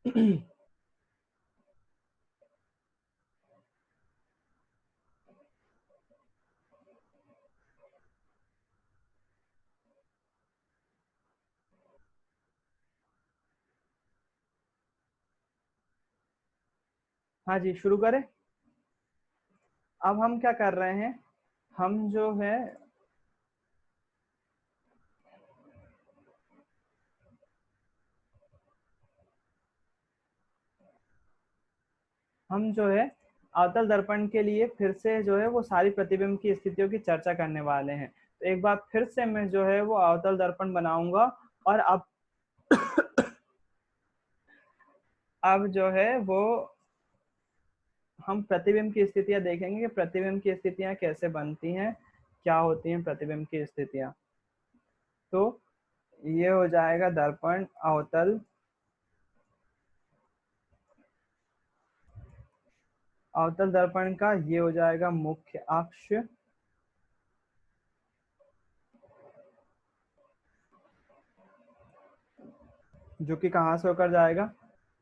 हाँ जी, शुरू करें। अब हम क्या कर रहे हैं, हम जो है अवतल दर्पण के लिए फिर से जो है वो सारी प्रतिबिंब की स्थितियों की चर्चा करने वाले हैं। तो एक बार फिर से मैं जो है वो अवतल दर्पण बनाऊंगा, और अब जो है वो हम प्रतिबिंब की स्थितियां देखेंगे कि प्रतिबिंब की स्थितियां कैसे बनती हैं, क्या होती हैं प्रतिबिंब की स्थितियां। तो ये हो जाएगा दर्पण अवतल, अवतल दर्पण का ये हो जाएगा मुख्य अक्ष, जो कि कहाँ से होकर जाएगा,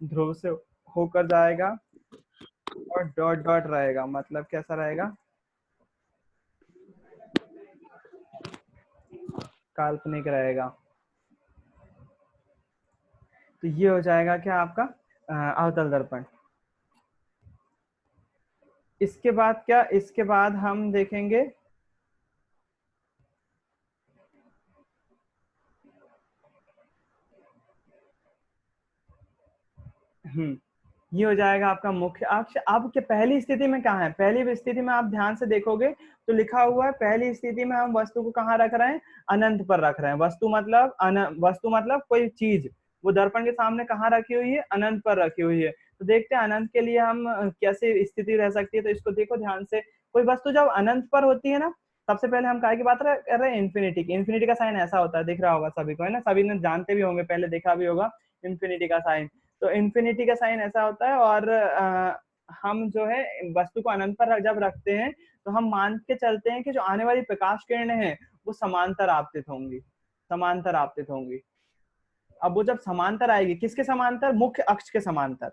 ध्रुव से होकर जाएगा, और डॉट डॉट रहेगा, मतलब कैसा रहेगा, काल्पनिक रहेगा। तो ये हो जाएगा क्या आपका अवतल दर्पण। इसके बाद क्या, इसके बाद हम देखेंगे ये हो जाएगा आपका मुख्य अक्ष। अब के पहली स्थिति में कहाँ है, पहली स्थिति में आप ध्यान से देखोगे तो लिखा हुआ है पहली स्थिति में हम वस्तु को कहाँ रख रहे हैं, अनंत पर रख रहे हैं। वस्तु मतलब कोई चीज, वो दर्पण के सामने कहाँ रखी हुई है, अनंत पर रखी हुई है। तो देखते हैं अनंत के लिए हम कैसे स्थिति रह सकती है। तो इसको देखो ध्यान से, कोई वस्तु जब अनंत पर होती है ना, सबसे पहले हम काय की बात कर रहे हैं, इन्फिनिटी की। इन्फिनिटी का साइन ऐसा होता है, दिख रहा होगा सभी को, है ना, सभी ने जानते भी होंगे, पहले देखा भी होगा इन्फिनिटी का साइन। तो इन्फिनिटी का साइन ऐसा होता है, और हम जो है वस्तु को अनंत पर जब रखते हैं तो हम मान के चलते हैं कि जो आने वाली प्रकाश किरणें हैं वो समांतर आपतित होंगी, समांतर आपतित होंगी। अब वो जब समांतर आएगी, किसके समांतर, मुख्य अक्ष के समांतर,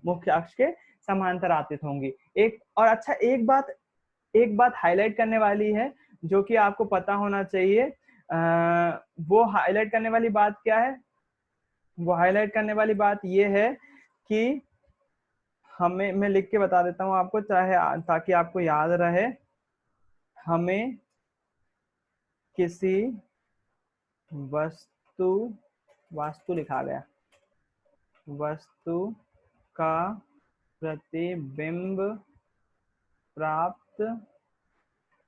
मुख्य अक्ष के समांतर आपतित होंगी। एक और अच्छा, एक बात हाईलाइट करने वाली है जो कि आपको पता होना चाहिए। वो हाईलाइट करने वाली बात क्या है, वो हाईलाइट करने वाली बात ये है कि हमें, मैं लिख के बता देता हूँ आपको, चाहे ताकि आपको याद रहे, हमें किसी वस्तु, वास्तु लिखा गया, वस्तु का प्रतिबिंब प्राप्त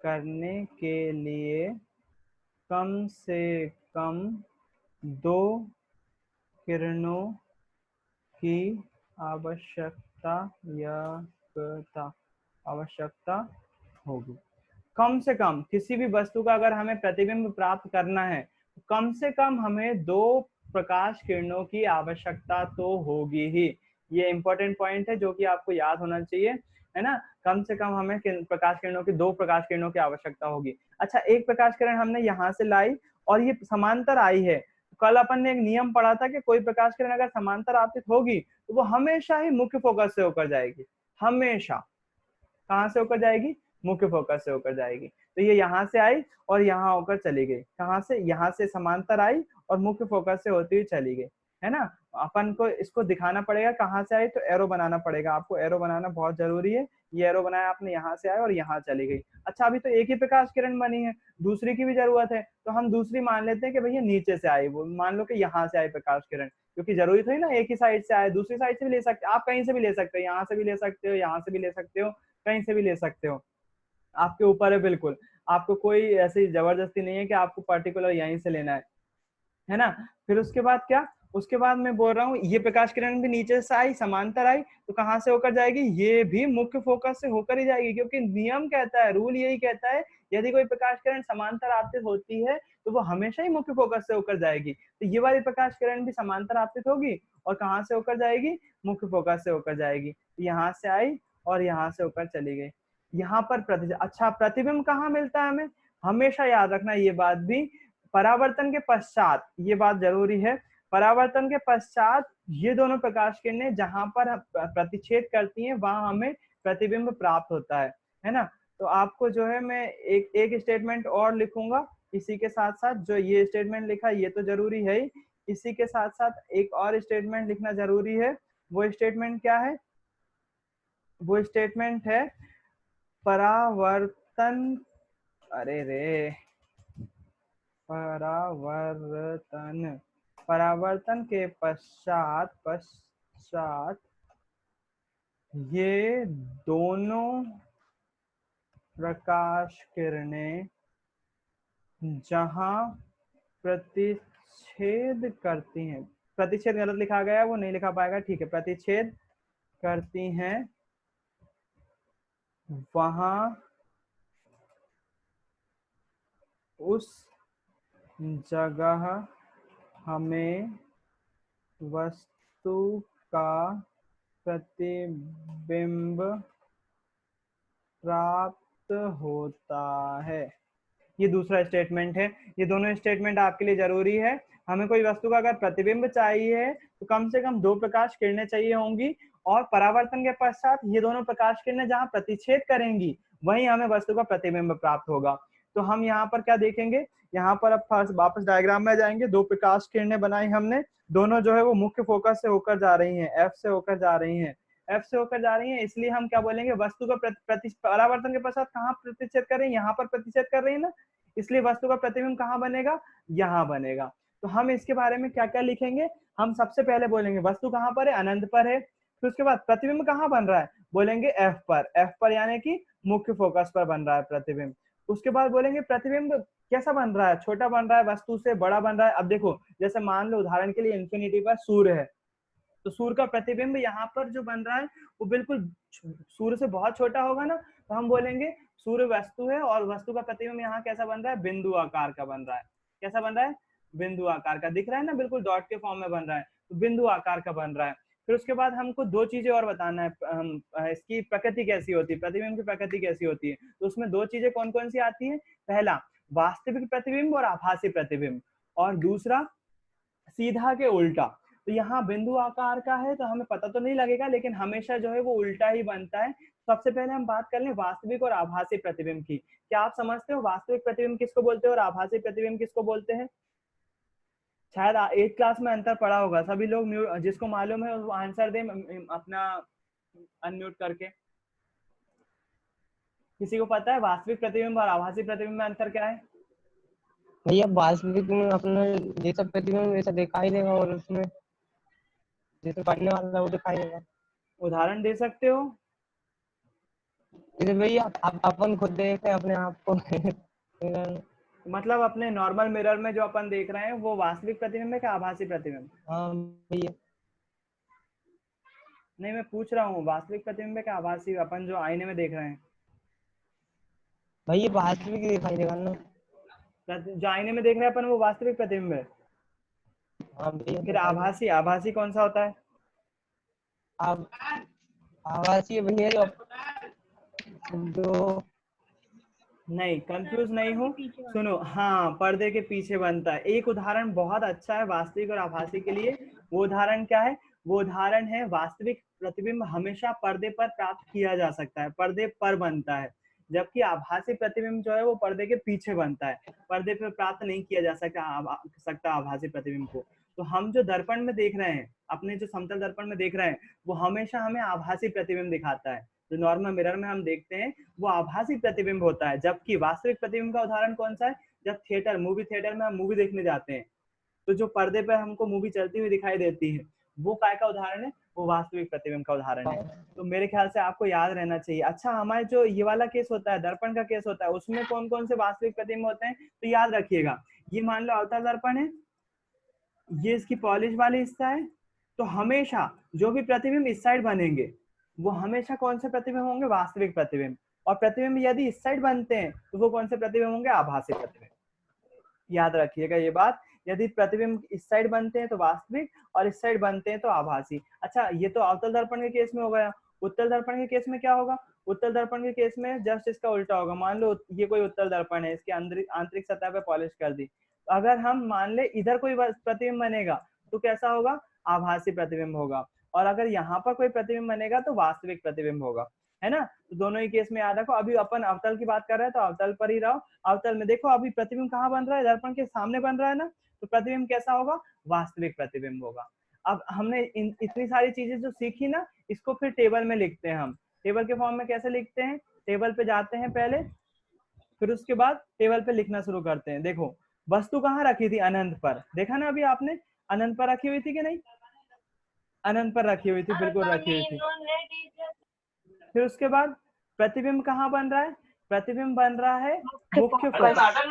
करने के लिए कम से कम दो किरणों की आवश्यकता होगी। कम से कम किसी भी वस्तु का अगर हमें प्रतिबिंब प्राप्त करना है तो कम से कम हमें दो प्रकाश किरणों की आवश्यकता तो होगी ही। ये इंपॉर्टेंट पॉइंट है जो कि आपको याद होना चाहिए, है ना। कम से कम हमें प्रकाश किरणों की, दो प्रकाश किरणों की आवश्यकता होगी। अच्छा, एक प्रकाश किरण हमने यहाँ से लाई और ये समांतर आई है। कल अपन ने एक नियम पढ़ा था कि कोई प्रकाश किरण अगर समांतर आपतित होगी तो वो हमेशा ही मुख्य फोकस से होकर जाएगी, हमेशा। कहाँ से होकर जाएगी, मुख्य फोकस से होकर जाएगी। तो ये यहाँ से आई और यहाँ होकर चली गई, कहाँ से, यहाँ से समांतर आई और मुख्य फोकस से होती हुई चली गई, है ना। अपन को इसको दिखाना पड़ेगा कहाँ से आई, तो एरो बनाना पड़ेगा आपको, एरो बनाना बहुत जरूरी है। ये एरो बनाया आपने, यहाँ से आए और यहाँ चली गई। अच्छा, अभी तो एक ही प्रकाश किरण बनी है, दूसरी की भी जरूरत है, तो हम दूसरी मान लेते हैं कि भैया नीचे से आई, वो मान लो कि यहाँ से आई प्रकाश किरण, क्योंकि जरूरी थोड़ी ना एक ही साइड से आए, दूसरी साइड से भी ले सकते, आप कहीं से भी ले सकते हो, यहाँ से भी ले सकते हो, यहाँ से भी ले सकते हो, कहीं से भी ले सकते हो, आपके ऊपर है बिल्कुल। आपको कोई ऐसी जबरदस्ती नहीं है कि आपको पर्टिकुलर यहीं से लेना है ना। फिर उसके बाद क्या, उसके बाद मैं बोल रहा हूँ ये प्रकाश किरण भी नीचे से आई, समांतर आई, तो कहाँ से होकर जाएगी, ये भी मुख्य फोकस से होकर ही जाएगी, क्योंकि नियम कहता है, रूल यही कहता है, यदि कोई प्रकाश किरण समांतर आपतित होती है तो वो हमेशा ही मुख्य फोकस से होकर जाएगी। तो ये वाली प्रकाश किरण भी समांतर आपतित होगी और कहाँ से होकर जाएगी, मुख्य फोकस से होकर जाएगी। तो यहाँ से आई और यहाँ से होकर चली गई। यहाँ पर अच्छा, प्रतिबिंब कहाँ मिलता है हमें, हमेशा याद रखना ये बात भी, परावर्तन के पश्चात, ये बात जरूरी है, परावर्तन के पश्चात ये दोनों प्रकाश किरणें जहां पर प्रतिच्छेद करती हैं वहां हमें प्रतिबिंब प्राप्त होता है ना। तो आपको जो है मैं एक स्टेटमेंट और लिखूंगा इसी के साथ साथ, जो ये स्टेटमेंट लिखा ये तो जरूरी है ही, इसी के साथ साथ एक और स्टेटमेंट लिखना जरूरी है। वो स्टेटमेंट क्या है? वो स्टेटमेंट है परावर्तन, अरे रे, परावर्तन के पश्चात ये दोनों प्रकाश किरणें जहां प्रतिच्छेद करती हैं, प्रतिच्छेद गलत लिखा गया है, वो नहीं लिखा पाएगा, ठीक है, प्रतिच्छेद करती हैं वहां उस जगह हमें वस्तु का प्रतिबिंब प्राप्त होता है। ये दूसरा स्टेटमेंट है। ये दोनों स्टेटमेंट आपके लिए जरूरी है। हमें कोई वस्तु का अगर प्रतिबिंब चाहिए तो कम से कम 2 प्रकाश किरणें चाहिए होंगी, और परावर्तन के पश्चात ये दोनों प्रकाश किरणें जहां प्रतिच्छेद करेंगी वहीं हमें वस्तु का प्रतिबिंब प्राप्त होगा। तो हम यहाँ पर क्या देखेंगे, यहाँ पर अब फर्स्ट वापस डायग्राम में जाएंगे। 2 प्रकाश किरणें बनाई हमने, दोनों जो है वो मुख्य फोकस से होकर जा रही हैं, एफ से होकर जा रही हैं, एफ से होकर जा रही हैं, इसलिए हम क्या बोलेंगे, वस्तु का परावर्तन के पश्चात कहाँ प्रतिच्छेद कर रही है, यहाँ पर प्रतिच्छेद कर रही है ना, इसलिए वस्तु का प्रतिबिंब कहाँ बनेगा, यहाँ बनेगा। तो हम इसके बारे में क्या क्या लिखेंगे, हम सबसे पहले बोलेंगे वस्तु कहाँ पर है, अनंत पर है। फिर उसके बाद प्रतिबिंब कहाँ बन रहा है, बोलेंगे एफ पर, एफ पर यानी कि मुख्य फोकस पर बन रहा है प्रतिबिंब। उसके बाद बोलेंगे प्रतिबिंब कैसा बन रहा है, छोटा बन रहा है, वस्तु से बड़ा बन रहा है। अब देखो, जैसे मान लो उदाहरण के लिए इंफिनिटी पर सूर्य है, तो सूर्य का प्रतिबिंब यहाँ पर जो बन रहा है वो बिल्कुल सूर्य से बहुत छोटा होगा ना, तो हम बोलेंगे सूर्य वस्तु है और वस्तु का प्रतिबिंब यहाँ कैसा बन रहा है, बिंदु आकार का बन रहा है। कैसा बन रहा है, बिंदु आकार का, दिख रहा है ना, बिल्कुल डॉट के फॉर्म में बन रहा है, तो बिंदु आकार का बन रहा है। फिर उसके बाद हमको 2 चीजें और बताना है, इसकी प्रकृति कैसी होती है, प्रतिबिंब की प्रकृति कैसी होती है। तो उसमें 2 चीजें कौन कौन सी आती है, पहला वास्तविक प्रतिबिंब और आभासी प्रतिबिंब, और दूसरा सीधा के उल्टा। तो यहाँ बिंदु आकार का है तो हमें पता तो नहीं लगेगा, लेकिन हमेशा जो है वो उल्टा ही बनता है। सबसे पहले हम बात कर लें वास्तविक और आभासी प्रतिबिंब की। क्या आप समझते हो वास्तविक प्रतिबिंब किसको बोलते हैं और आभासी प्रतिबिंब किसको बोलते हैं? शायद 8th क्लास में अंतर पड़ा होगा, सभी लोग जिसको मालूम है वो आंसर दे अपना अनम्यूट करके। किसी को पता है वास्तविक प्रतिबिंब और आभासी प्रतिबिंब में अंतर क्या है? भैया वास्तविक में अपने जैसा प्रतिबिंब वैसा दिखाई देगा, और उसमें जैसे पढ़ने वाला वो दिखाई देगा। उदाहरण दे सकते हो? जैसे भैया अपन खुद देखते हैं अपने आप को मतलब अपने नॉर्मल मिरर में जो अपन देख रहे हैं वो वास्तविक प्रतिबिंब है क्या आभासी प्रतिबिंब? हाँ भैया। नहीं, मैं पूछ रहा हूँ वास्तविक प्रतिबिंब है क्या आभासी, अपन जो आईने में देख रहे हैं? भैया वास्तविक दिखाई देगा ना। जो आईने में देख रहे हैं अपन वो वास्तविक प्रतिबिंब है। हाँ भैया। फिर आभासी, आभासी कौन सा होता है? अब आभासी भैया जो नहीं, कंफ्यूज नहीं हूँ, सुनो, हाँ पर्दे के पीछे बनता है। एक उदाहरण बहुत अच्छा है वास्तविक और आभासी के लिए, वो उदाहरण क्या है, वो उदाहरण है वास्तविक प्रतिबिंब हमेशा पर्दे पर प्राप्त किया जा सकता है, पर्दे पर बनता है, जबकि आभासी प्रतिबिंब जो है वो पर्दे के पीछे बनता है, पर्दे पर प्राप्त नहीं किया जा सकता आभासी प्रतिबिंब को। तो हम जो दर्पण में देख रहे हैं, अपने जो समतल दर्पण में देख रहे हैं, वो हमेशा हमें आभासी प्रतिबिंब दिखाता है। जो नॉर्मल मिरर में हम देखते हैं वो आभासी प्रतिबिंब होता है, जबकि वास्तविक प्रतिबिंब का उदाहरण कौन सा है, जब थिएटर, मूवी थिएटर में हम मूवी देखने जाते हैं तो जो पर्दे पर हमको मूवी चलती हुई दिखाई देती है वो काय का उदाहरण है, वो वास्तविक प्रतिबिंब का उदाहरण है। तो मेरे ख्याल से आपको याद रहना चाहिए। अच्छा, हमारे जो ये वाला केस होता है, दर्पण का केस होता है, उसमें कौन कौन से वास्तविक प्रतिबिंब होते हैं, तो याद रखिएगा, ये मान लो अवतल दर्पण है, ये इसकी पॉलिश वाली हिस्सा है, तो हमेशा जो भी प्रतिबिंब इस साइड बनेंगे वो हमेशा कौन से प्रतिबिंब होंगे, वास्तविक प्रतिबिंब। और प्रतिबिंब यदि इस साइड बनते हैं तो वो कौन से प्रतिबिंब होंगे, आभासी प्रतिबिंब। याद रखिएगा ये बात, यदि प्रतिबिंब इस साइड बनते हैं तो वास्तविक और इस साइड बनते हैं तो आभासी। अच्छा, ये तो अवतल दर्पण के केस में हो गया। उत्तल दर्पण के केस में क्या होगा, उत्तल दर्पण के केस में जस्ट इसका उल्टा होगा। मान लो ये कोई उत्तल दर्पण है, इसकी आंतरिक सतह पे पॉलिश कर दी, अगर हम मान ले इधर कोई प्रतिबिंब बनेगा तो कैसा होगा, आभासी प्रतिबिंब होगा। और अगर यहाँ पर कोई प्रतिबिंब बनेगा तो वास्तविक प्रतिबिंब होगा, है ना। तो दोनों ही केस में याद रखो। अभी अपन अवतल की बात कर रहे हैं तो अवतल पर ही रहो। अवतल में देखो अभी प्रतिबिंब कहाँ बन रहा है, दर्पण के सामने बन रहा है ना, तो प्रतिबिंब कैसा होगा, वास्तविक प्रतिबिंब होगा। अब हमने इतनी सारी चीजें जो सीखी ना, इसको फिर टेबल में लिखते हैं हम। टेबल के फॉर्म में कैसे लिखते हैं, टेबल पे जाते हैं पहले, फिर उसके बाद टेबल पे लिखना शुरू करते हैं। देखो वस्तु कहाँ रखी थी, अनंत पर, देखा ना अभी आपने, अनंत पर रखी हुई थी कि नहीं, अनंत पर रखी हुई थी, बिल्कुल रखी हुई थी। फिर उसके बाद प्रतिबिंब कहाँ बन रहा है, प्रतिबिंब बन रहा है मुख्य फोकस,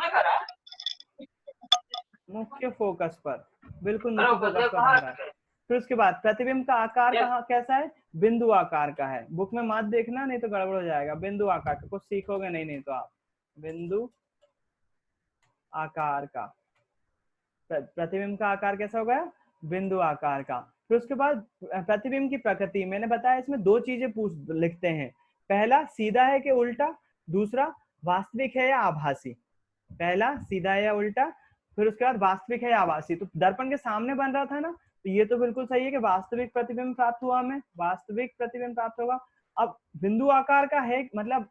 मुख्य फोकस पर, बिल्कुल मुख्य फोकस पर बन रहा है। फिर उसके बाद प्रतिबिंब का आकार कहाँ कैसा है, बिंदु आकार का है। बुक में मत देखना नहीं तो गड़बड़ हो जाएगा। बिंदु आकार का, कुछ सीखोगे नहीं तो आप, बिंदु आकार का, प्रतिबिंब का आकार कैसा हो गया, बिंदु आकार का। फिर उसके बाद प्रतिबिंब की प्रकृति, मैंने बताया इसमें दो चीजें पूछ लिखते हैं, पहला सीधा है कि उल्टा, दूसरा वास्तविक है या आभासी। पहला सीधा है या उल्टा, फिर उसके बाद वास्तविक है या आभासी। तो दर्पण के सामने बन रहा था ना, तो ये तो बिल्कुल सही है कि वास्तविक प्रतिबिंब प्राप्त हुआ, हमें वास्तविक प्रतिबिंब प्राप्त होगा। अब बिंदु आकार का है, मतलब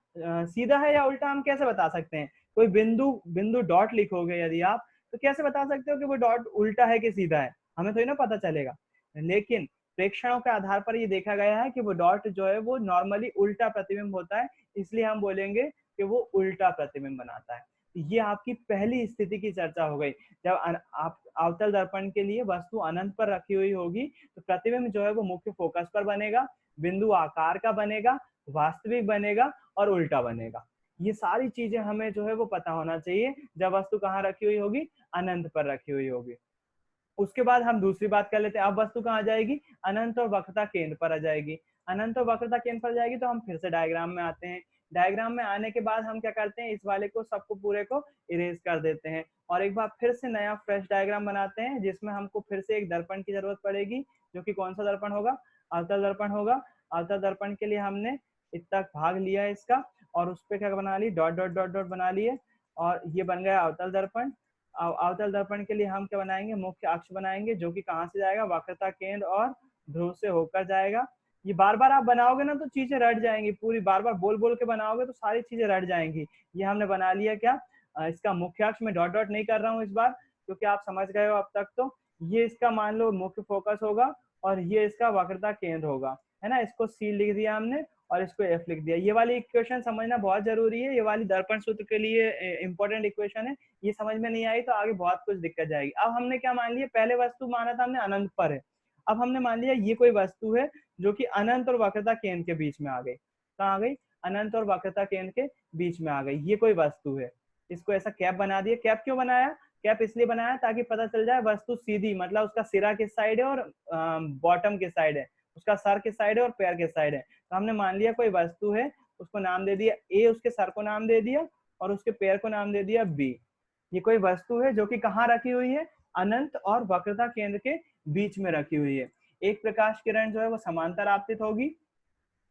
सीधा है या उल्टा हम कैसे बता सकते हैं, कोई बिंदु बिंदु डॉट लिखोगे यदि आप, तो कैसे बता सकते हो कि वो डॉट उल्टा है कि सीधा है, हमें तो ही ना पता चलेगा। लेकिन प्रेक्षणों के आधार पर ये देखा गया है कि वो डॉट जो है वो नॉर्मली उल्टा प्रतिबिंब होता है, इसलिए हम बोलेंगे कि वो उल्टा प्रतिबिंब बनाता है। ये आपकी पहली स्थिति की चर्चा हो गई। जब आप अवतल दर्पण के लिए वस्तु अनंत पर रखी हुई होगी तो प्रतिबिंब जो है वो मुख्य फोकस पर बनेगा, बिंदु आकार का बनेगा, वास्तविक बनेगा और उल्टा बनेगा। ये सारी चीजें हमें जो है वो पता होना चाहिए जब वस्तु कहाँ रखी हुई होगी, अनंत पर रखी हुई होगी। उसके बाद हम दूसरी बात कर लेते हैं। अब वस्तु कहाँ जाएगी, अनंत और वक्रता केंद्र पर आ जाएगी। अनंत और वक्रता केंद्र पर जाएगी तो हम फिर से डायग्राम में आते हैं। डायग्राम में आने के बाद हम क्या करते हैं, इस वाले को सबको पूरे को इरेज कर देते हैं और एक बार फिर से नया फ्रेश डायग्राम बनाते हैं, जिसमें हमको फिर से एक दर्पण की जरूरत पड़ेगी, जो कि कौन सा दर्पण होगा, अवतल दर्पण होगा। अवतल दर्पण के लिए हमने इतना भाग लिया है इसका, और उस पर क्या बना ली, डॉट डॉट डॉट डॉट बना लिए, और ये बन गया अवतल दर्पण। अवतल दर्पण के लिए हम क्या बनाएंगे, मुख्य अक्ष बनाएंगे, जो कि कहाँ से जाएगा, वक्रता केंद्र और ध्रुव से होकर जाएगा। ये बार बार आप बनाओगे ना तो चीजें रट जाएंगी, पूरी बार बार बोल बोल के बनाओगे तो सारी चीजें रट जाएंगी। ये हमने बना लिया क्या, इसका मुख्य अक्ष में डॉट डॉट नहीं कर रहा हूँ इस बार, क्योंकि आप समझ गए हो अब तक। तो ये इसका मान लो मुख्य फोकस होगा और ये इसका वक्रता केंद्र होगा, है ना। इसको सी लिख दिया हमने और इसको एफ लिख दिया। ये वाली इक्वेशन समझना बहुत जरूरी है, ये वाली दर्पण सूत्र के लिए इंपॉर्टेंट इक्वेशन है। ये समझ में नहीं आई तो आगे बहुत कुछ दिक्कत जाएगी। अब हमने क्या मान लिया, पहले वस्तु माना था हमने अनंत पर है, अब हमने मान लिया ये कोई वस्तु है जो कि अनंत और वक्रता केंद्र के बीच में आ गई। कहाँ आ गई, अनंत और वक्रता केंद्र के बीच में आ गई, ये कोई वस्तु है। इसको ऐसा कैप बना दिया। कैप क्यों बनाया, कैप इसलिए बनाया ताकि पता चल जाए वस्तु सीधी, मतलब उसका सिरा किस साइड है और बॉटम किस साइड है, उसका सर किस साइड है और पैर किस साइड है। तो हमने मान लिया कोई वस्तु है, उसको नाम दे दिया ए, उसके सर को नाम दे दिया और उसके पैर को नाम दे दिया बी। ये कोई वस्तु है जो कि कहाँ रखी हुई है, अनंत और वक्रता केंद्र के बीच में रखी हुई है। एक प्रकाश किरण जो है वो समांतर आपतित होगी।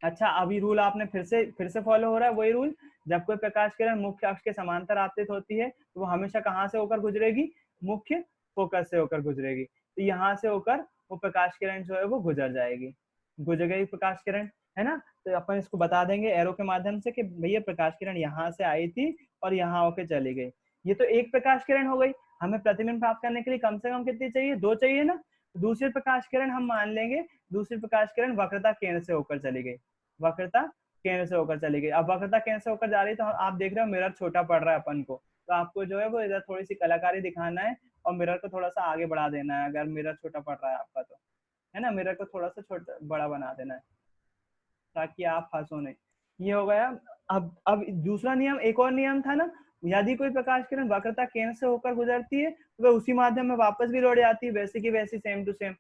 अच्छा, अभी रूल आपने फिर से फॉलो हो रहा है वही रूल, जब कोई प्रकाश किरण मुख्य अक्ष के समांतर आपतित होती है तो वो हमेशा कहाँ से होकर गुजरेगी, मुख्य फोकस से होकर गुजरेगी। तो यहाँ से होकर वो प्रकाश किरण जो है वो गुजर जाएगी, गुजर गई प्रकाश किरण, है ना। तो अपन इसको बता देंगे एरो के माध्यम से कि भैया प्रकाश किरण यहाँ से आई थी और यहाँ होके चली गई। ये तो एक प्रकाश किरण हो गई। हमें प्रतिबिंब प्राप्त करने के लिए कम से कम कितनी चाहिए, दो चाहिए ना। दूसरी प्रकाश किरण हम मान लेंगे, दूसरी प्रकाश किरण वक्रता केंद्र से होकर चली गई, वक्रता केंद्र से होकर चली गई। अब वक्रता केंद्र से होकर जा रही है तो आप देख रहे हो मिरर छोटा पड़ रहा है अपन को, तो आपको जो है वो इधर थोड़ी सी कलाकारी दिखाना है और मिरर को थोड़ा सा आगे बढ़ा देना है, अगर मिरर छोटा पड़ रहा है आपका तो, है ना। मिरर को थोड़ा सा छोटा बड़ा बना देना है ताकि आप फंसो नहीं। ये हो गया। अब दूसरा नियम, एक और नियम था ना, यदि कोई प्रकाश किरण वक्रता केंद्र से होकर गुजरती है तो वह उसी माध्यम में वापस भी लौट जाती है, वैसे की वैसी, सेम टू सेम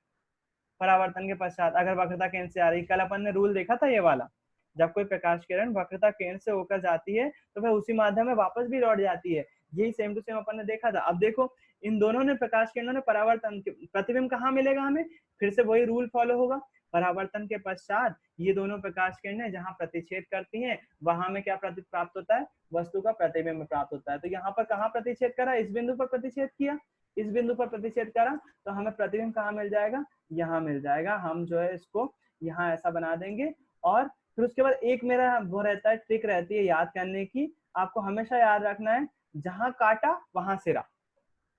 परावर्तन के पश्चात, अगर वक्रता केंद्र से आ रही। कल अपन ने रूल देखा था ये वाला, जब कोई प्रकाश किरण वक्रता केंद्र से होकर जाती है तो वह उसी माध्यम में वापस भी लौट जाती है, यही सेम टू सेम अपन ने देखा था। अब देखो इन दोनों ने प्रकाश किरणों ने परावर्तन, प्रतिबिंब कहाँ मिलेगा हमें, फिर से वही रूल फॉलो होगा। परावर्तन के पश्चात ये दोनों प्रकाश किरणें जहाँ प्रतिच्छेद करती हैं वहां में क्या प्राप्त होता है, वस्तु का प्रतिबिंब प्राप्त होता है। तो यहाँ पर कहाँ प्रतिच्छेद करा, इस बिंदु पर प्रतिच्छेद किया, इस बिंदु पर प्रतिच्छेद करा, तो हमें प्रतिबिंब कहाँ मिल जाएगा, यहाँ मिल जाएगा। हम जो है इसको यहाँ ऐसा बना देंगे। और फिर उसके बाद एक मेरा वो रहता है, ट्रिक रहती है याद करने की, आपको हमेशा याद रखना है, जहां काटा वहां सिरा,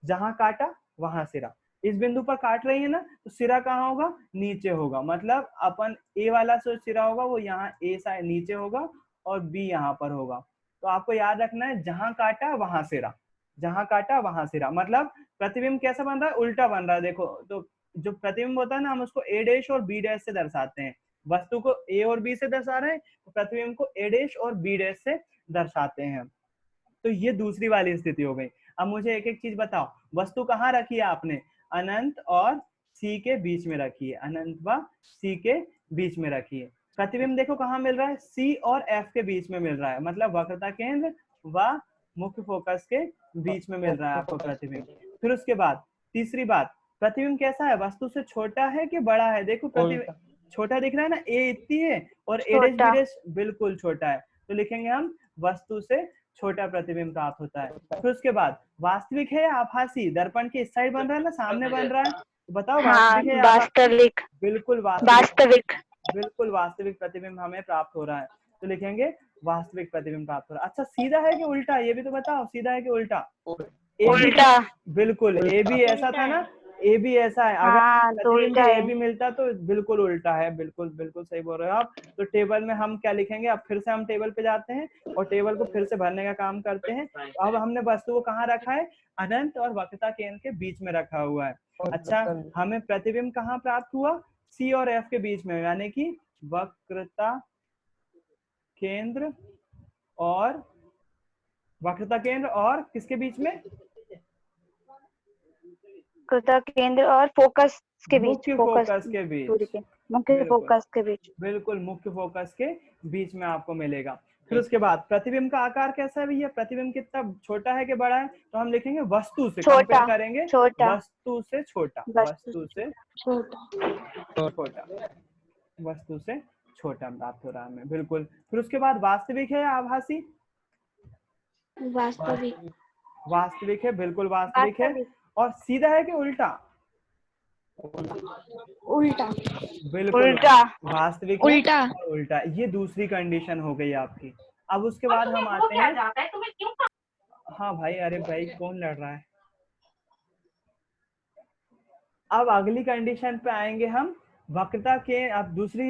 जहां काटा वहां सिरा। इस बिंदु पर काट रही है ना, तो सिरा कहाँ होगा, नीचे होगा। मतलब अपन ए वाला जो सिरा होगा वो यहाँ ए साइड नीचे होगा और बी यहाँ पर होगा। तो आपको याद रखना है, जहां काटा वहां सिरा, जहां काटा वहां सिरा। मतलब प्रतिबिंब कैसा बन रहा है, उल्टा बन रहा है। देखो, तो जो प्रतिबिंब होता है ना, हम उसको ए डैश और बी डैश से दर्शाते हैं। वस्तु को ए और बी से दर्शा रहे हैं, तो प्रतिबिंब को ए डैश और बी डैश से दर्शाते हैं। तो ये दूसरी वाली स्थिति हो गई। अब मुझे एक एक चीज बताओ, वस्तु कहाँ रखी है आपने, अनंत और सी के बीच में रखी है, अनंत व सी के बीच में रखी है। प्रतिबिंब देखो कहाँ मिल रहा है, सी और एफ के बीच में मिल रहा है, मतलब वक्रता केंद्र व मुख्य फोकस के बीच में मिल रहा है आपको प्रतिबिंब। फिर उसके बाद तीसरी बात, प्रतिबिंब कैसा है, वस्तु से छोटा है कि बड़ा है। देखो प्रतिबिंब छोटा दिख रहा है ना, ए इतनी है और ए डैश बी डैश बिल्कुल छोटा है, तो लिखेंगे हम वस्तु से छोटा प्रतिबिंब प्राप्त होता है। फिर उसके बाद वास्तविक है या आभासी, दर्पण के इस साइड बन रहा है ना, सामने बन रहा है, तो बताओ वास्तविक है या वास्तविक, बिल्कुल वास्तविक, बिल्कुल वास्तविक प्रतिबिंब हमें प्राप्त हो रहा है, तो लिखेंगे वास्तविक प्रतिबिंब प्राप्त हो रहा है। अच्छा, सीधा है कि उल्टा, ये भी तो बताओ, सीधा है कि उल्टा, उल्टा, बिल्कुल ए भी ऐसा था ना, ए भी ऐसा है। अगर तो उल्टा ए है। भी मिलता तो बिल्कुल उल्टा है, बिल्कुल बिल्कुल सही बोल रहे हो आप। तो टेबल में हम क्या लिखेंगे, अब फिर से हम टेबल पे जाते हैं और टेबल को फिर से भरने का काम करते हैं। अब हमने वस्तु को कहाँ रखा है, अनंत और वक्रता केंद्र के बीच में रखा हुआ है। अच्छा, हमें प्रतिबिंब कहाँ प्राप्त हुआ, सी और एफ के बीच में, यानी कि वक्रता केंद्र और किसके बीच में, वक्रता केंद्र और फोकस के बीच, मुख्य फोकस के बीच, मुख्य फोकस के बीच, बिल्कुल मुख्य फोकस के बीच में आपको मिलेगा। फिर उसके बाद प्रतिबिंब का आकार कैसा है भैया, प्रतिबिंब कितना छोटा है कि बड़ा है, तो हम लिखेंगे वस्तु से कंपेयर करेंगे, वस्तु से छोटा, वस्तु से छोटा, वस्तु से छोटा प्राप्त हो रहा है हमें, बिल्कुल। फिर उसके बाद वास्तविक है या आभासी, वास्तविक है, बिल्कुल वास्तविक है। और सीधा है कि उल्टा, उल्टा, बिल्कुल उल्टा, वास्तविक है और उल्टा। ये दूसरी कंडीशन हो गई आपकी। अब उसके बाद हम आते हैं, हाँ भाई, अरे भाई कौन लड़ रहा है। अब अगली कंडीशन पे आएंगे हम, वक्रता के, अब दूसरी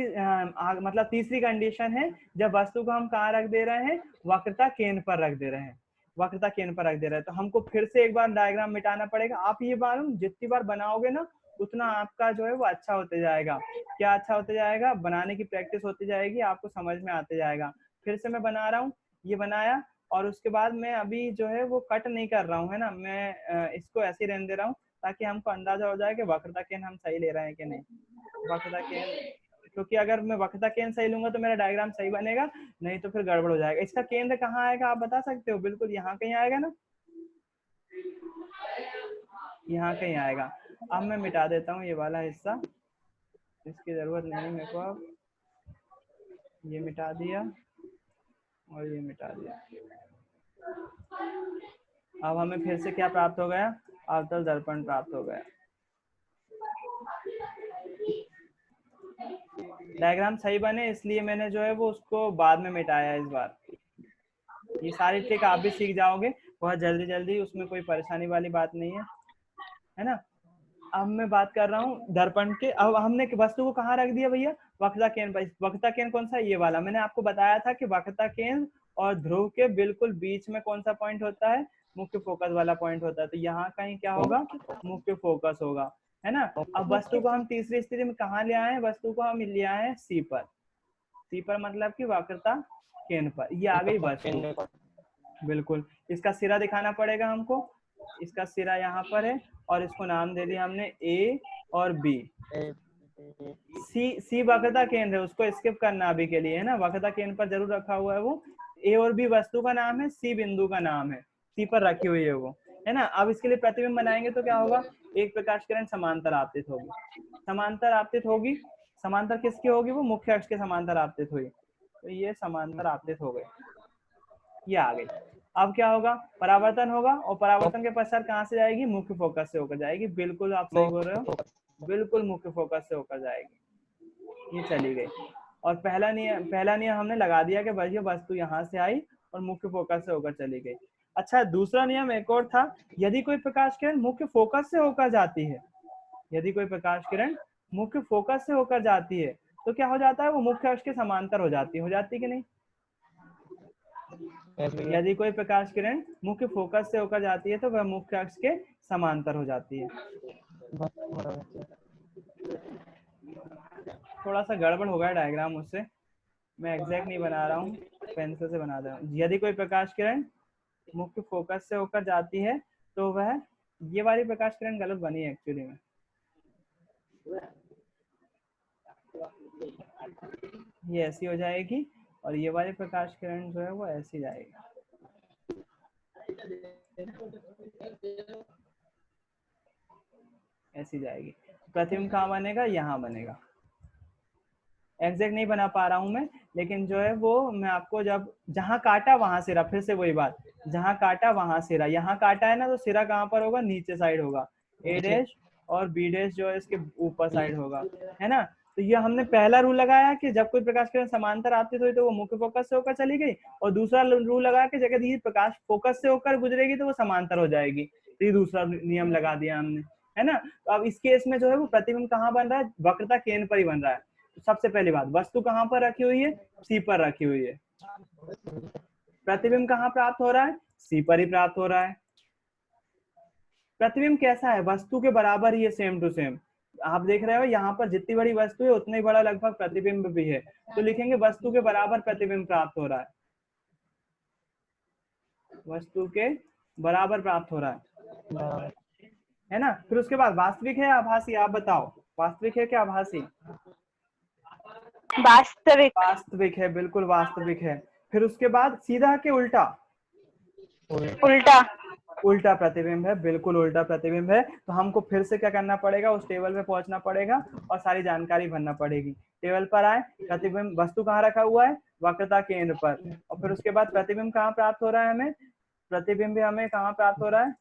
मतलब तीसरी कंडीशन है, जब वस्तु को हम कहाँ रख दे रहे हैं, वक्रता केंद्र पर रख दे रहे हैं, वक्रता केंद्र पर रख दे रहे हैं। तो हमको फिर से एक बार डायग्राम मिटाना पड़ेगा। आप ये मालूम, जितनी बार बनाओगे ना, उतना आपका जो है वो अच्छा होते जाएगा। क्या अच्छा होते जाएगा, बनाने की प्रैक्टिस होती जाएगी, आपको समझ में आते जाएगा। फिर से मैं बना रहा हूँ, ये बनाया, और उसके बाद मैं अभी जो है वो कट नहीं कर रहा हूँ, है ना, मैं इसको ऐसे ही रहने दे रहा हूँ, ताकि हमको अंदाजा हो जाए कि वक्रता केंद्र हम सही ले रहे हैं कि नहीं। वक्रता केंद्र, क्योंकि अगर मैं वक्रता केंद्र सही लूंगा तो मेरा डायग्राम सही बनेगा, नहीं तो फिर गड़बड़ हो जाएगा। इसका केंद्र कहाँ आएगा, आप बता सकते हो, बिल्कुल यहाँ कहीं आएगा ना, यहाँ कहीं आएगा। अब मैं मिटा देता हूँ ये वाला हिस्सा, इसकी जरूरत नहीं है मेरे को। अब ये मिटा दिया और ये मिटा दिया। अब हमें फिर से क्या प्राप्त हो गया, अवतल दर्पण प्राप्त हो गया। डायग्राम सही बने इसलिए मैंने जो है वो उसको बाद में मिटाया इस बार। ये सारी ट्रिक आप भी सीख जाओगे बहुत जल्दी जल्दी, उसमें कोई परेशानी वाली बात नहीं है ना। अब मैं बात कर रहा हूँ दर्पण के। अब हमने वस्तु को कहाँ रख दिया भैया, वक्रता केंद्र पर। वक्रता केंद्र कौन सा, ये वाला। मैंने आपको बताया था कि वक्रता केंद्र और ध्रुव के बिल्कुल बीच में कौन सा पॉइंट होता है, मुख्य फोकस वाला पॉइंट होता है। तो यहाँ कहीं क्या होगा, मुख्य फोकस होगा, है ना। अब वस्तु को हम तीसरी स्थिति में कहाँ ले आए, वस्तु को हम ले आए हैं सी पर। सी पर मतलब कि वक्रता केंद्र पर। ये आ गई वस्तु, बिल्कुल। इसका सिरा दिखाना पड़ेगा हमको, इसका सिरा यहाँ पर है और इसको नाम दे दिया हमने ए और बी। सी वक्रता केंद्र है, उसको स्किप करना अभी के लिए, है ना। वक्रता केंद्र पर जरूर रखा हुआ है वो। ए और बी वस्तु का नाम है, सी बिंदु का नाम है, सी पर रखी हुई है वो, है ना। अब इसके लिए प्रतिबिंब बनाएंगे तो क्या होगा, एक प्रकाश किरण समांतर आपतित होगी, समांतर आपतित होगी। समांतर किसकी होगी? वो मुख्य अक्ष के समांतर आपतित हुई, तो ये समांतर आपतित हो गए, ये आ गई। अब क्या होगा? परावर्तन होगा, और परावर्तन के पश्चात कहाँ से जाएगी? मुख्य फोकस से होकर जाएगी। बिल्कुल आप सही बोल रहे हो, बिल्कुल मुख्य फोकस से होकर जाएगी, ये चली गई। और पहला नियम हमने लगा दिया कि भैया वस्तु यहाँ से आई और मुख्य फोकस से होकर चली गई। अच्छा, दूसरा नियम एक और था, यदि कोई प्रकाश किरण मुख्य फोकस से होकर जाती है, यदि कोई प्रकाश किरण मुख्य फोकस से होकर जाती है तो क्या हो जाता है? वो मुख्य अक्ष के समांतर हो जाती है कि नहीं? यदि कोई प्रकाश किरण मुख्य फोकस से होकर जाती है तो वह मुख्य अक्ष के समांतर हो जाती है। थोड़ा सा गड़बड़ हो गया डायग्राम, उससे मैं एग्जैक्ट नहीं बना रहा हूँ, पेंसिल से बना रहा हूँ। यदि कोई प्रकाश किरण मुख्य फोकस से होकर जाती है तो वह, ये वाली प्रकाश किरण गलत बनी है एक्चुअली में, ये ऐसी हो जाएगी और ये वाली प्रकाश किरण जो है वो ऐसी जाएगी, ऐसी जाएगी। प्रतिबिंब कहाँ बनेगा? यहाँ बनेगा। एग्जैक्ट नहीं बना पा रहा हूँ मैं, लेकिन जो है वो मैं आपको, जब जहाँ काटा वहां सिरा, फिर से वही बात, जहाँ काटा वहां सिरा, यहाँ काटा है ना तो सिरा कहाँ पर होगा? नीचे साइड होगा। ए डैश और बी डैश जो है इसके ऊपर साइड होगा, है ना। तो ये हमने पहला रूल लगाया कि जब कोई प्रकाश किरण समांतर आपतित हुई तो वो मुख्य फोकस से होकर चली गई, और दूसरा रूल लगा कि जगह दी प्रकाश फोकस से होकर गुजरेगी तो वो समांतर हो जाएगी। तो ये दूसरा नियम लगा दिया हमने, है ना। तो अब इस केस में जो है वो प्रतिबिंब कहाँ बन रहा है? वक्रता केंद्र पर ही बन रहा है। तो सबसे पहली बात, वस्तु कहाँ पर रखी हुई है? सी पर रखी हुई है। प्रतिबिंब कहाँ प्राप्त हो रहा है? सी पर ही प्राप्त हो रहा है। प्रतिबिंब कैसा है? वस्तु के बराबर ही है, सेम टू सेम। आप देख रहे हो यहाँ पर जितनी बड़ी वस्तु है उतना ही बड़ा लगभग प्रतिबिंब भी है, तो लिखेंगे वस्तु के बराबर प्रतिबिंब प्राप्त हो रहा है, वस्तु के बराबर प्राप्त हो रहा है ना। फिर उसके बाद वास्तविक है आभासी? आप बताओ, वास्तविक है क्या आभासी? वास्तविक। वास्तविक है, बिल्कुल वास्तविक है। फिर उसके बाद सीधा के उल्टा? उल्टा। उल्टा प्रतिबिंब है, बिल्कुल उल्टा प्रतिबिंब है। तो हमको फिर से क्या करना पड़ेगा? उस टेबल पे पहुंचना पड़ेगा और सारी जानकारी भरना पड़ेगी। टेबल पर आए, प्रतिबिंब वस्तु कहाँ रखा हुआ है? वक्रता केंद्र पर। और फिर उसके बाद प्रतिबिंब कहाँ प्राप्त हो रहा है हमें? प्रतिबिंब हमें कहाँ प्राप्त हो रहा है?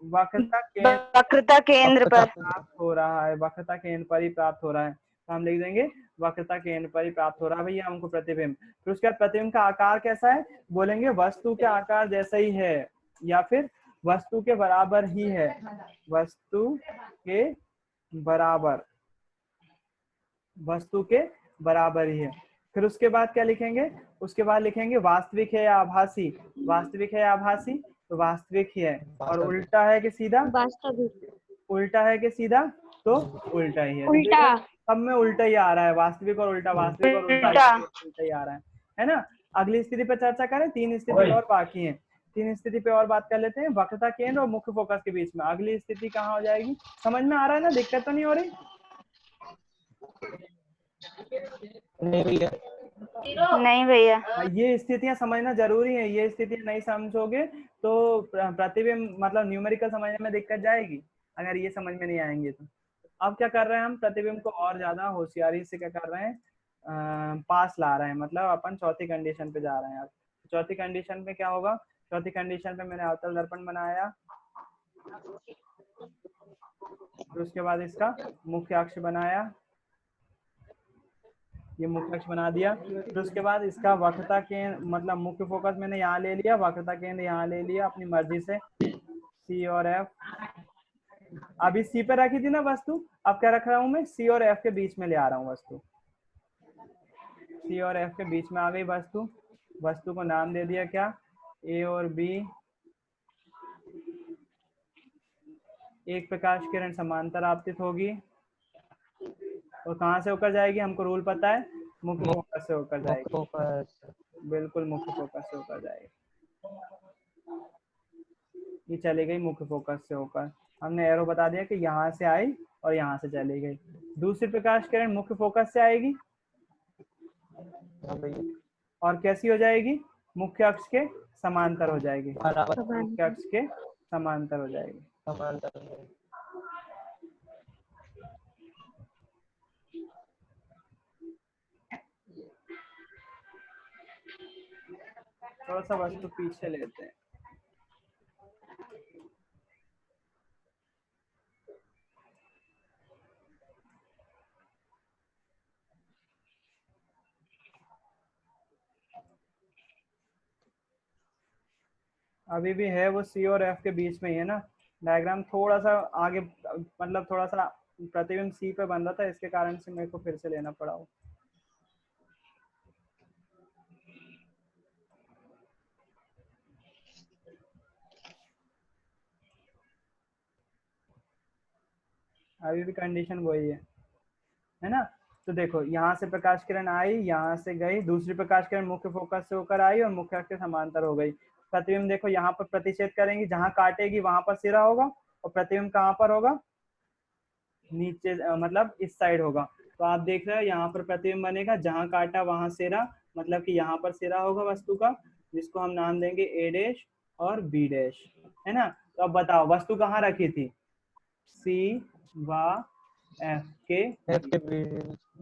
वक्रता केंद्र पर प्राप्त हो रहा है, वक्रता केंद्र पर ही प्राप्त हो रहा है। तो हम लिख देंगे वक्रता केंद्र पर ही प्राप्त हो रहा है भैया हमको प्रतिबिंब। फिर उसके बाद प्रतिबिंब का आकार कैसा है? बोलेंगे वस्तु के आकार जैसा ही है या फिर वस्तु के बराबर ही है, वस्तु के बराबर, वस्तु के बराबर ही है। फिर उसके बाद क्या लिखेंगे? उसके बाद लिखेंगे वास्तविक है या आभासी? वास्तविक है या आभासी? तो वास्तविक ही है। और उल्टा है कि सीधा? वास्तविक। उल्टा है कि सीधा? तो उल्टा ही है। उल्टा। सब में उल्टा ही आ रहा है, वास्तविक और उल्टा, वास्तविक और उल्टा ही आ रहा है ना। अगली स्थिति पर चर्चा करें, 3 स्थिति और बाकी है। 3 स्थिति पे और बात कर लेते हैं, वक्रता केंद्र और मुख्य फोकस के बीच में। अगली स्थिति कहाँ हो जाएगी? समझ में आ रहा है ना? दिक्कत तो नहीं हो रही? नहीं भैया। ये स्थितियां समझना जरूरी है, ये स्थितियां नहीं समझोगे तो प्रतिबिंब मतलब न्यूमेरिकल समझने में दिक्कत जाएगी, अगर ये समझ में नहीं आएंगे तो। अब क्या कर रहे हैं हम? प्रतिबिंब को और ज्यादा होशियारी से क्या कर रहे हैं? पास ला रहे हैं, मतलब अपन चौथी कंडीशन पे जा रहे हैं। अब चौथी कंडीशन पे क्या होगा? चौथी कंडीशन पे मैंने अवतल दर्पण बनाया, फिर उसके बाद इसका मुख्य अक्ष बनाया, ये मुख्य अक्ष बना दिया। फिर उसके बाद इसका वक्रता केंद्र मतलब मुख्य फोकस मैंने यहाँ ले लिया, वक्रता केंद्र यहाँ ले लिया अपनी मर्जी से, सी और एफ। अभी सी पे रखी थी ना वस्तु, अब क्या रख रहा हूं मैं? सी और एफ के बीच में ले आ रहा हूँ वस्तु, सी और एफ के बीच में आ गई वस्तु। वस्तु को नाम दे दिया क्या? ए और बी। एक प्रकाश किरण समांतर आपतित होगी और कहाँ से होकर जाएगी? हमको रूल पता है, मुख्य फोकस से होकर जाएगी, बिल्कुल मुख्य फोकस से होकर जाएगी। ये चली गई मुख्य फोकस से होकर, हमने एरो बता दिया कि यहाँ से आई और यहाँ से चली गई। दूसरी प्रकाश किरण मुख्य फोकस से आएगी और कैसी हो जाएगी? मुख्य अक्ष के समांतर हो जाएगी, मुख्य अक्ष के समांतर हो जाएगी। थोड़ा सा वस्तु पीछे लेते हैं। अभी भी है वो सी और एफ के बीच में ही है ना। डायग्राम थोड़ा सा आगे, मतलब थोड़ा सा प्रतिबिंब सी पे बन रहा था, इसके कारण से मेरे को फिर से लेना पड़ा वो। अभी भी कंडीशन वही है ना। तो देखो यहाँ से प्रकाश किरण आई, यहाँ से गई, दूसरी प्रकाश किरण मुख्य फोकस से होकर आई और मुख्य अक्ष के समांतर हो गई। प्रतिबिंब देखो यहाँ पर प्रतिच्छेद करेंगी, जहाँ काटेगी वहां पर सिरा होगा, और प्रतिबिंब कहाँ पर होगा, नीचे, मतलब इस साइड होगा। तो आप देख रहे हो यहाँ पर प्रतिबिंब बनेगा, जहाँ काटा वहां सिरा, मतलब कि यहाँ पर सिरा होगा वस्तु का, जिसको हम नाम देंगे ए डैश और बी डैश, है ना। तो अब बताओ वस्तु कहाँ रखी थी, सी व एफ के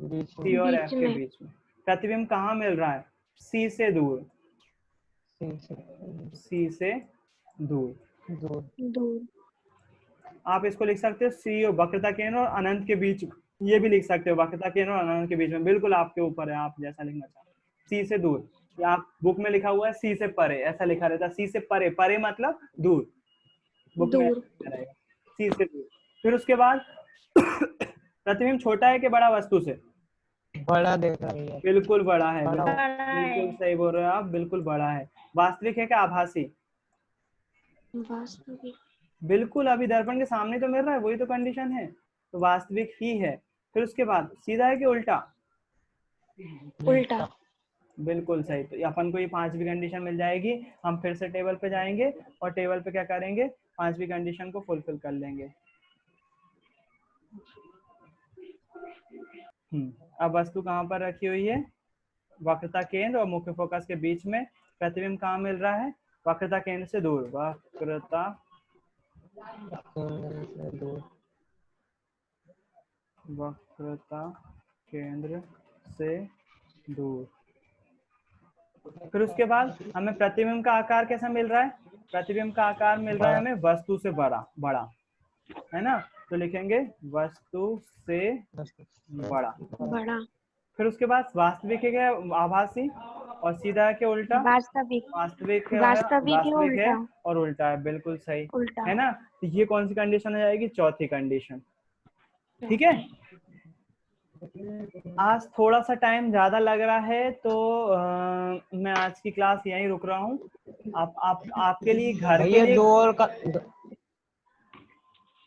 बीच सी और एफ बीच के में। बीच में। प्रतिबिंब कहाँ मिल रहा है, सी से दूर, सी से दूर। दूर। आप इसको लिख सकते हो सी और वक्रता केंद्र और अनंत के बीच, ये भी लिख सकते हो वक्रता केंद्र और अनंत के बीच में, बिल्कुल आपके ऊपर है, आप जैसा लिखना चाहो। सी से दूर, या आप बुक में लिखा हुआ है सी से परे, ऐसा लिखा रहता है, सी से परे, परे मतलब दूर, बुक में रहेगा सी से दूर। फिर उसके बाद प्रतिबिंब छोटा है कि बड़ा वस्तु से, बड़ा देख रहा है, बिल्कुल बड़ा है, बड़ा बिल्कुल सही बोल रहे हो आप, बिल्कुल बड़ा है। वास्तविक है क्या आभासी, वास्तविक। बिल्कुल अभी दर्पण के सामने तो मिल रहा है, वही तो कंडीशन है, तो वास्तविक ही है। फिर उसके बाद सीधा है कि उल्टा, उल्टा। बिल्कुल सही। तो अपन को ये पांचवी कंडीशन मिल जाएगी। हम फिर से टेबल पे जाएंगे और टेबल पे क्या करेंगे, पांचवी कंडीशन को फुलफिल कर लेंगे। अब वस्तु कहाँ पर रखी हुई है, वक्रता केंद्र और मुख्य फोकस के बीच में। प्रतिबिंब कहाँ मिल रहा है, वक्रता केंद्र से दूर, वक्रता केंद्र से दूर। फिर उसके बाद हमें प्रतिबिंब का आकार कैसा मिल रहा है, प्रतिबिंब का आकार मिल रहा है हमें वस्तु से बड़ा, बड़ा है ना, तो लिखेंगे वस्तु से बड़ा। बड़ा। फिर उसके बाद वास्तविक है क्या आभासी, और सीधा है क्या उल्टा, वास्तविक। वास्तविक है, वास्तविक है वास्तविक है उल्टा। और उल्टा है, बिल्कुल सही उल्टा। है ना। तो ये कौन सी कंडीशन हो जाएगी, चौथी कंडीशन, ठीक है। आज थोड़ा सा टाइम ज्यादा लग रहा है, तो मैं आज की क्लास यहीं रुक रहा हूँ। आप आपके लिए घर के लिए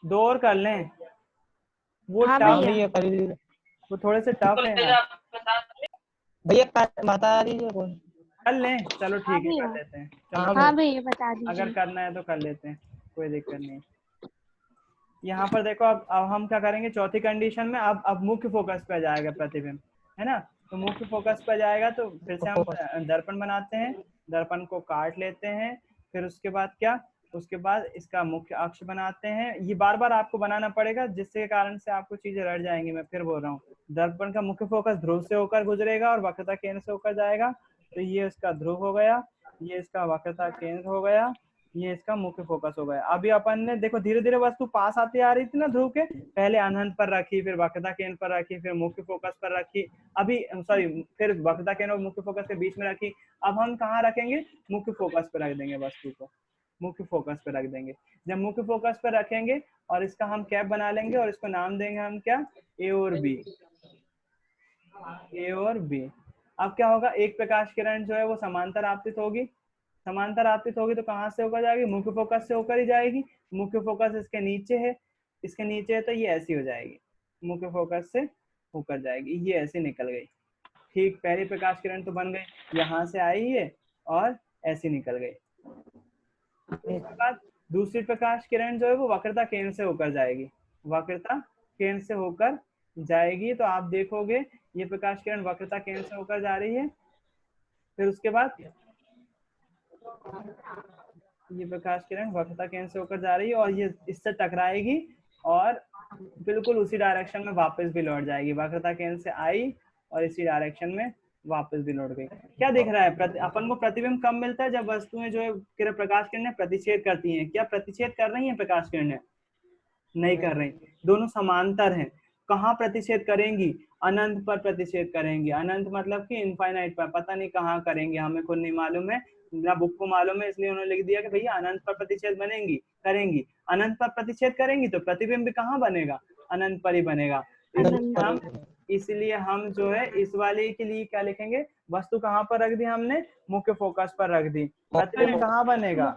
दो और कर लें, वो हाँ टफ, भैया। वो थोड़े से टफ है यार, भैया बता दीजिए कौन। कर लें, चलो हाँ ठीक है कर भैया। लेते हैं, चलो हाँ भैया बता अगर दीजिए। करना है तो कर लेते हैं, कोई दिक्कत नहीं। यहाँ पर देखो, अब हम क्या करेंगे, चौथी कंडीशन में अब मुख्य फोकस पे जाएगा प्रतिबिंब, है ना। तो मुख्य फोकस पे जाएगा तो फिर से हम दर्पण बनाते हैं, दर्पण को काट लेते हैं। फिर उसके बाद क्या, उसके बाद इसका मुख्य अक्ष बनाते हैं। ये बार बार आपको बनाना पड़ेगा, जिसके कारण से आपको चीजें रट जाएंगी। मैं फिर बोल रहा हूँ, दर्पण का मुख्य फोकस ध्रुव से होकर गुजरेगा और वक्रता केंद्र से होकर जाएगा। तो ये इसका ध्रुव हो गया, ये इसका वक्रता केंद्र हो गया, ये इसका मुख्य फोकस हो गया। अभी अपन ने देखो धीरे धीरे वस्तु पास आती आ रही थी ना ध्रुव के, पहले अनंत पर रखी, फिर वक्रता केंद्र पर रखी, फिर मुख्य फोकस पर रखी, अभी सॉरी फिर वक्रता केंद्र और मुख्य फोकस के बीच में रखी। अब हम कहाँ रखेंगे, मुख्य फोकस पर रख देंगे वस्तु को, मुख्य फोकस पे रख देंगे। जब मुख्य फोकस पे रखेंगे और इसका हम कैप बना लेंगे और इसको नाम देंगे हम क्या, ए और बी, ए और बी। अब क्या होगा, एक प्रकाश किरण जो है वो समांतर आपतित होगी, समांतर आपतित होगी तो कहाँ से होकर जाएगी, मुख्य फोकस से होकर ही जाएगी। मुख्य फोकस इसके नीचे है, इसके नीचे है, तो ये ऐसी हो जाएगी, मुख्य फोकस से होकर जाएगी, ये ऐसे निकल गई। ठीक, पहली प्रकाश किरण तो बन गई, यहाँ से आई है और ऐसी निकल गई। उसके बाद दूसरी प्रकाश किरण जो है वो वक्रता केंद्र से होकर जाएगी, वक्रता केंद्र से होकर जाएगी। तो आप देखोगे ये प्रकाश किरण वक्रता केंद्र से होकर जा रही है। फिर उसके बाद ये प्रकाश किरण वक्रता केंद्र से होकर जा रही है और ये इससे टकराएगी और बिल्कुल उसी डायरेक्शन में वापस भी लौट जाएगी। वक्रता केंद्र से आई और इसी डायरेक्शन में वापस भी लौट गई। क्या दिख रहा है? अपन को प्रतिबिंब कब मिलता है? जब वस्तुएं जो है प्रकाश किरणें प्रतिच्छेद करती हैं। क्या प्रतिच्छेद कर रही हैं प्रकाश किरणें? नहीं कर रही, दोनों समांतर हैं। कहाँ प्रतिच्छेद करेंगी? अनंत पर प्रतिच्छेद करेंगी। अनंत मतलब कि इनफाइनाइट पर, पता नहीं कहाँ करेंगे, हमें खुद नहीं मालूम है, ना बुक को मालूम है, इसलिए उन्होंने लिख दिया कि भैया अनंत पर प्रतिच्छेद बनेंगी, करेंगी। अनंत पर प्रतिच्छेद करेंगी तो प्रतिबिंब कहाँ बनेगा? अनंत पर ही बनेगा। इसलिए हम जो है इस वाले के लिए क्या लिखेंगे? वस्तु कहाँ पर रख दी हमने? मुख्य फोकस पर रख दी। प्रतिबिंब कहाँ बनेगा?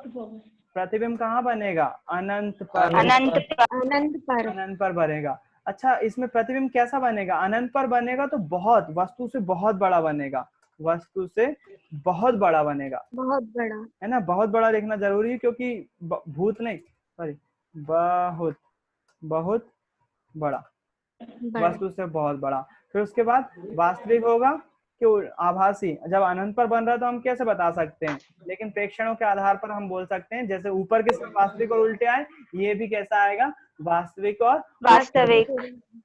प्रतिबिंब कहाँ बनेगा? अनंत पर। अनंत पर बनेगा। अच्छा, इसमें प्रतिबिंब कैसा बनेगा? अनंत पर बनेगा तो बहुत, वस्तु से बहुत बड़ा बनेगा, वस्तु से बहुत बड़ा बनेगा, बहुत बड़ा है ना। बहुत बड़ा लिखना जरूरी है, क्योंकि भूत नहीं, सॉरी, बहुत बहुत बड़ा, वस्तु से बहुत बड़ा। फिर उसके बाद वास्तविक होगा कि आभासी। जब अनंत पर बन रहा है तो हम कैसे बता सकते हैं? लेकिन प्रेक्षणों के आधार पर हम बोल सकते हैं, जैसे ऊपर के सब वास्तविक और उल्टे आए, ये भी कैसा आएगा? वास्तविक और वास्तविक,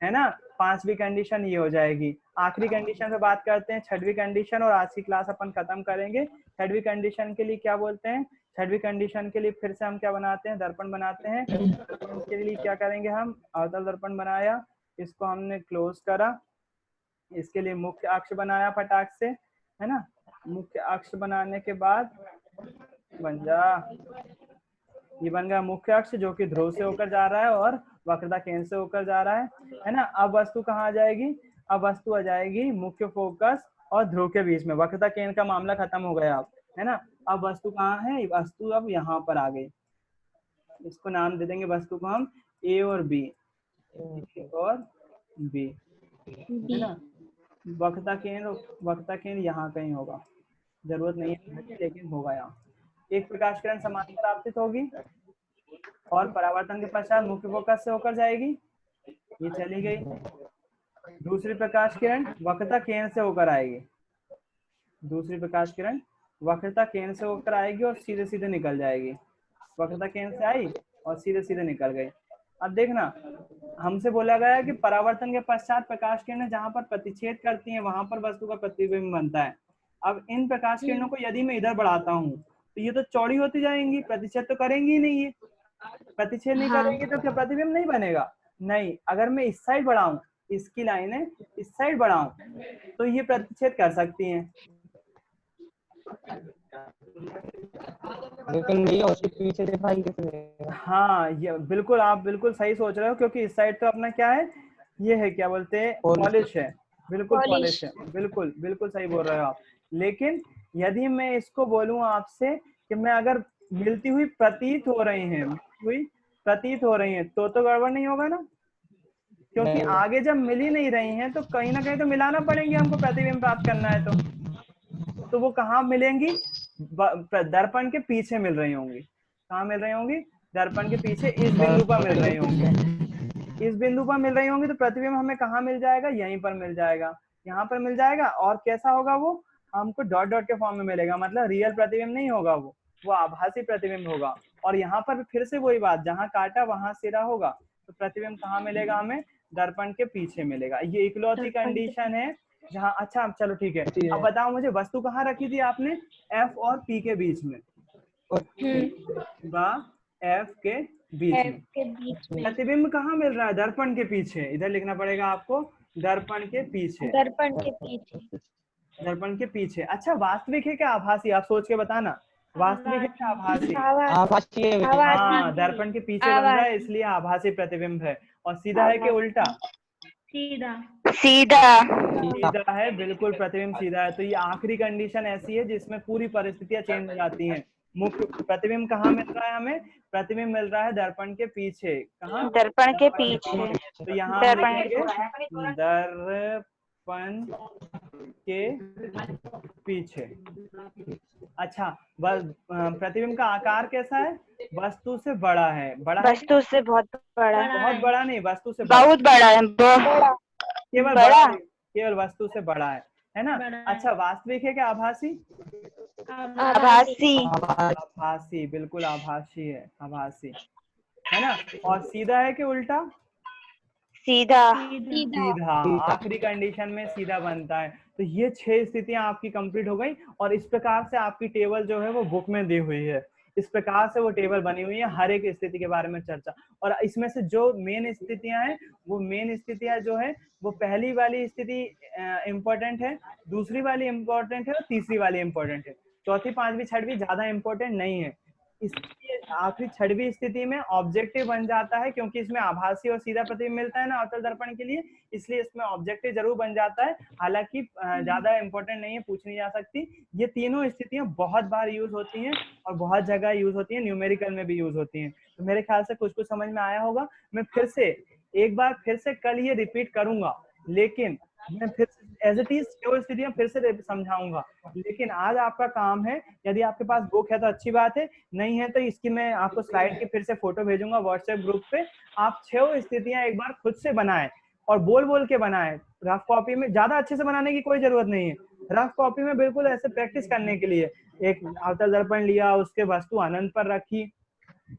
है ना। पांचवी कंडीशन ये हो जाएगी। आखिरी कंडीशन पे बात करते हैं, छठवीं कंडीशन, और आज की क्लास अपन खत्म करेंगे। छठवीं कंडीशन के लिए क्या बोलते हैं? छठवीं कंडीशन के लिए फिर से हम क्या बनाते हैं? दर्पण बनाते हैं। इसके लिए क्या करेंगे? हम अवतल दर्पण बनाया, इसको हमने क्लोज करा, इसके लिए मुख्य अक्ष बनाया फटाक से, है ना। मुख्य अक्ष बनाने के बाद बन जा, ये बन गया मुख्य अक्ष, जो कि ध्रुव से होकर जा रहा है और वक्रता केंद्र से होकर जा रहा है ना। अब वस्तु कहाँ आ जाएगी? अब वस्तु आ जाएगी मुख्य फोकस और ध्रुव के बीच में। वक्रता केंद्र का मामला खत्म हो गया अब, है ना। अब वस्तु कहाँ है? वस्तु अब यहाँ पर आ गई। इसको नाम दे देंगे वस्तु को हम ए और बी, ए और बी, है ना। वक्रता केंद्र यहाँ कहीं होगा, जरूरत नहीं है लेकिन होगा यहाँ। एक प्रकाश किरण समांतर आपतित होगी और परावर्तन के पश्चात मुख्य फोकस से होकर जाएगी, ये चली गई। दूसरी प्रकाश किरण वक्रता केंद्र से होकर आएगी, दूसरी प्रकाश किरण वक्रता केंद्र से होकर आएगी और सीधे सीधे निकल जाएगी। वक्रता केंद्र से आई और सीधे सीधे निकल गई। अब देखना, हमसे बोला गया है कि परावर्तन के पश्चात प्रकाश किरणें जहां पर प्रतिच्छेद करती हैं वहां पर वस्तु का प्रतिबिंब बनता है। अब इन प्रकाश किरणों को यदि मैं इधर बढ़ाता हूँ तो ये तो चौड़ी होती जाएंगी, प्रतिच्छेद तो करेंगी ही नहीं, ये प्रतिच्छेद नहीं करेंगे तो क्या प्रतिबिंब नहीं बनेगा? नहीं। अगर मैं इस साइड बढ़ाऊं, इसकी लाइनें इस साइड बढ़ाऊं तो ये प्रतिच्छेद कर सकती हैं। लेकिन भैया उसके पीछे दिखाई कैसे? हाँ, ये बिल्कुल, आप बिल्कुल सही सोच रहे हो, क्योंकि इस साइड तो अपना क्या है, ये है क्या बोलते हैं, पॉलिश है, बिल्कुल पॉलिश है, बिल्कुल बिल्कुल सही बोल रहे हो आप। लेकिन यदि मैं इसको बोलूं आपसे कि मैं अगर मिलती हुई प्रतीत हो रही हैं तो गड़बड़ नहीं होगा ना, क्योंकि आगे जब मिल ही नहीं रही हैं तो कहीं ना कहीं तो मिलाना पड़ेंगे हमको, प्रतिबिंब प्राप्त करना है तो वो कहाँ मिलेंगी? दर्पण के पीछे मिल रही होंगी। कहाँ मिल रही होंगी? दर्पण के पीछे इस बिंदु पर मिल रही होंगी, इस बिंदु पर मिल रही होंगी। तो प्रतिबिंब हमें कहाँ मिल जाएगा? यहीं पर मिल जाएगा, यहाँ पर मिल जाएगा। और कैसा होगा वो? हमको डॉट डॉट के फॉर्म में मिलेगा, मतलब रियल प्रतिबिंब नहीं होगा, वो आभासी प्रतिबिंब होगा। और यहाँ पर फिर से वही बात, जहाँ काटा वहां सिरा होगा। तो प्रतिबिंब कहाँ मिलेगा हमें? दर्पण के पीछे मिलेगा। ये इकलौती कंडीशन है जहाँ। अच्छा चलो ठीक है, अब बताओ मुझे वस्तु कहाँ रखी थी आपने? एफ और पी के बीच में, एफ के बीच में। प्रतिबिंब कहाँ मिल रहा है? दर्पण के पीछे। इधर लिखना पड़ेगा आपको, दर्पण के पीछे, दर्पण के पीछे, दर्पण के पीछे। अच्छा, वास्तविक है क्या आभासी? आप सोच के बताना, वास्तविक है क्या आभासी? आभासी है। हाँ, दर्पण के पीछे बन रहा है इसलिए आभासी प्रतिबिंब है। और सीधा है कि उल्टा? सीधा सीधा है, बिल्कुल प्रतिबिंब सीधा है। तो ये आखिरी कंडीशन ऐसी है जिसमें पूरी परिस्थितियां चेंज हो जाती हैं। मुख्य प्रतिबिंब कहाँ मिल रहा है हमें? प्रतिबिंब मिल रहा है दर्पण के पीछे। कहाँ? दर्पण के पीछे। तो यहाँ हम लिखेंगे दर्पण के पीछे। अच्छा, प्रतिबिंब का आकार कैसा है? वस्तु से बड़ा है। बड़ा वस्तु से बहुत बड़ा है। बहुत बड़ा नहीं, वस्तु से बहुत बड़ा है। केवल बड़ा, केवल वस्तु से बड़ा है ना। अच्छा, वास्तविक है क्या आभासी? आभासी। आभासी, बिल्कुल आभासी है, आभासी, है ना। और सीधा है कि उल्टा? सीधा। सीधा। आखिरी कंडीशन में सीधा बनता है। तो ये 6 स्थितियां आपकी कंप्लीट हो गई और इस प्रकार से आपकी टेबल जो है वो बुक में दी हुई है। इस प्रकार से वो टेबल बनी हुई है, हर एक स्थिति के बारे में चर्चा। और इसमें से जो मेन स्थितियां हैं, वो मेन स्थितियां जो है वो पहली वाली स्थिति इंपॉर्टेंट है, दूसरी वाली इंपॉर्टेंट है और तीसरी वाली इंपॉर्टेंट है। चौथी, पांचवी, छठवीं ज्यादा इंपॉर्टेंट नहीं है। इसलिए आखिरी छठवीं स्थिति में ऑब्जेक्टिव बन जाता है, क्योंकि इसमें आभासी और सीधा प्रतिबिंब मिलता है ना अवतल दर्पण के लिए, इसलिए इसमें ऑब्जेक्टिव जरूर बन जाता है। हालांकि ज्यादा इंपॉर्टेंट नहीं है, पूछनी जा सकती। ये तीनों स्थितियां बहुत बार यूज होती हैं और बहुत जगह यूज होती है, न्यूमेरिकल में भी यूज होती हैं। तो मेरे ख्याल से कुछ कुछ समझ में आया होगा। मैं फिर से एक बार फिर से कल ये रिपीट करूंगा, लेकिन मैं फिर एज इट इज केवल स्थितियां फिर से समझाऊंगा। लेकिन आज आपका काम है, यदि आपके पास बुक है तो अच्छी बात है, नहीं है तो इसकी मैं आपको स्लाइड की फिर से फोटो भेजूंगा व्हाट्सएप ग्रुप पे। आप 6 स्थितियां एक बार खुद से बनाएं और बोल बोल के बनाएं। रफ कॉपी में ज्यादा अच्छे से बनाने की कोई जरूरत नहीं है, रफ कॉपी में बिल्कुल ऐसे प्रैक्टिस करने के लिए। एक अवतल दर्पण लिया, उसके वस्तु अनंत पर रखी,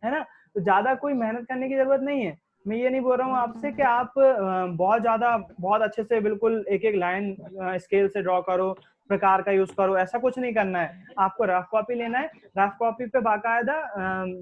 है ना, तो ज्यादा कोई मेहनत करने की जरूरत नहीं है। मैं ये नहीं बोल रहा हूँ आपसे कि आप बहुत अच्छे से बिल्कुल एक एक लाइन स्केल से ड्रॉ करो, प्रकार का यूज करो, ऐसा कुछ नहीं करना है। आपको रफ कॉपी लेना है, रफ कॉपी पे बाकायदा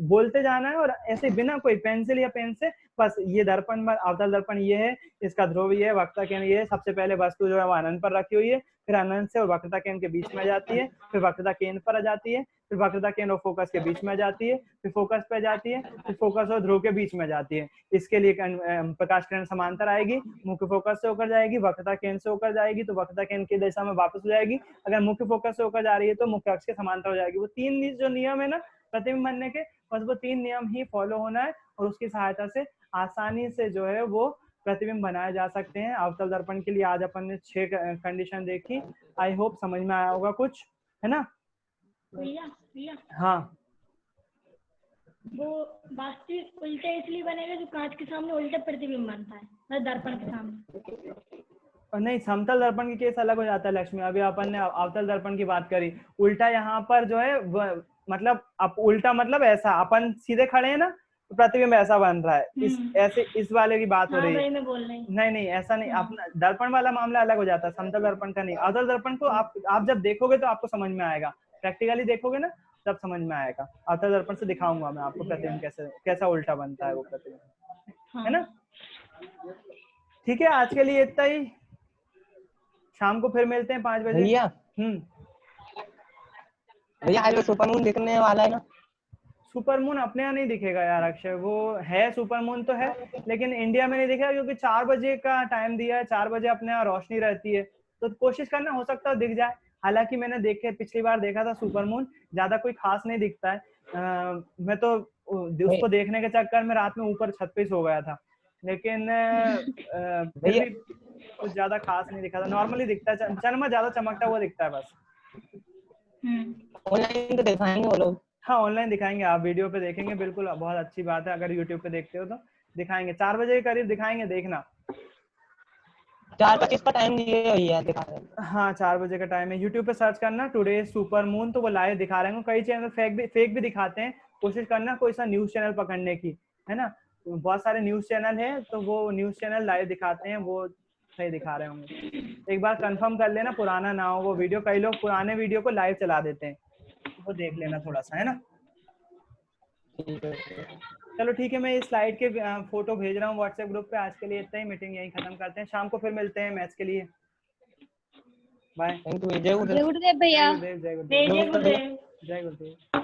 बोलते जाना है, और ऐसे बिना कोई पेंसिल या पेन से बस ये दर्पण, अवतल दर्पण ये है, इसका ध्रुव ये है, वक्रता केंद्र ये है। सबसे पहले वस्तु जो है वो अनंत पर रखी हुई है, फिर अनंत से और वक्रता केंद्र के बीच में आ जाती है, फिर वक्रता केंद्र पर आ जाती है, फिर वक्रता केंद्र और फोकस के बीच में जाती है, फिर फोकस पे जाती है, फिर फोकस और ध्रुव के बीच में जाती है। इसके लिए प्रकाश किरण समांतर आएगी, मुख्य फोकस से होकर जाएगी, वक्रता केंद्र से होकर जाएगी तो वक्रता केंद्र की दिशा में वापस हो जाएगी। अगर मुख्य फोकस से होकर जा रही है तो मुख्य अक्ष के समांतर हो जाएगी। वो 3 जो नियम है ना प्रतिबिंब बनने के, बस वो 3 नियम ही फॉलो होना है और उसकी सहायता से आसानी से जो है वो प्रतिबिंब बनाए जा सकते हैं। अवतल दर्पण के लिए आज अपन ने 6 कंडीशन देखी। आई होप समझ में आया होगा कुछ, है ना? भैया हाँ, वो वास्तविक उल्टा इसलिए बनेगा जो कांच के सामने उल्टा प्रतिबिंब बनता है, मतलब दर्पण के सामने। नहीं, समतल दर्पण की केस अलग हो जाता है लक्ष्मी। अभी अपन ने अवतल दर्पण की बात करी। उल्टा यहाँ पर जो है मतलब अब उल्टा मतलब ऐसा, अपन सीधे खड़े हैं ना तो प्रतिबिंब ऐसा बन रहा है, इस ऐसे इस वाले की बात हो रही है। मैं बोल रही हूँ। नहीं ऐसा नहीं, अपना दर्पण वाला मामला अलग हो जाता है, समतल दर्पण का नहीं। अवतल दर्पण को आप जब देखोगे तो आपको समझ में आएगा, प्रैक्टिकली देखोगे ना तब समझ में आएगा। अवतल दर्पण से दिखाऊंगा मैं आपको प्रतिबिंब कैसा उल्टा बनता है वो प्रतिबिंब, है ना? ठीक है, आज के लिए इतना ही। शाम को फिर मिलते हैं 5 बजे। भैया भैया आज तो सुपर मून दिखने वाला है ना? सुपर मून अपने यहाँ नहीं दिखेगा यार अक्षय, वो है सुपर मून तो है लेकिन इंडिया में नहीं दिखेगा, क्योंकि 4 बजे का टाइम दिया है। 4 बजे अपने यहाँ रोशनी रहती है, तो कोशिश करना, हो सकता है दिख जाए। हालांकि मैंने पिछली बार देखा था सुपर मून, ज्यादा कोई खास नहीं दिखता है। मैं तो उसको देखने के चक्कर में रात में ऊपर छत पे सो गया था, लेकिन फिर भी कुछ ज्यादा खास नहीं दिखा था, नॉर्मली दिखता है। चंद्रमा ज्यादा चमकता हुआ दिखता है बस। ऑनलाइन तो दिखाएंगे वो लोग। हाँ, ऑनलाइन दिखाएंगे, आप वीडियो पे देखेंगे, बिल्कुल बहुत अच्छी बात है। अगर यूट्यूब पे देखते हो तो दिखाएंगे, 4 बजे के करीब दिखाएंगे, देखना। 4:25 का टाइम दिए भैया, दिखा रहे हैं। हाँ, 4 बजे का टाइम है। यूट्यूब पे सर्च करना टुडे सुपर मून, तो वो लाइव दिखा रहे हैं। कई चैनल फेक भी दिखाते हैं, कोशिश करना कोई सा न्यूज चैनल पकड़ने की, है ना? बहुत सारे न्यूज चैनल है, तो वो न्यूज चैनल लाइव दिखाते हैं, वो सही दिखा रहे होंगे। एक बार कंफर्म कर लेना, पुराना ना हो वो वीडियो। कई लोग पुराने वीडियो को लाइव चला देते हैं, वो देख लेना थोड़ा सा, है ना? चलो ठीक है, मैं इस स्लाइड के फोटो भेज रहा हूँ व्हाट्सएप ग्रुप पे। आज के लिए इतना ही, मीटिंग यहीं खत्म करते हैं। शाम को फिर मिलते हैं मैच के लिए। बाय। Thank you. जय गुरुदेव। जय गुरुदेव भैया। जय गुरुदेव। जय गुरुदेव। जय गुरुदेव।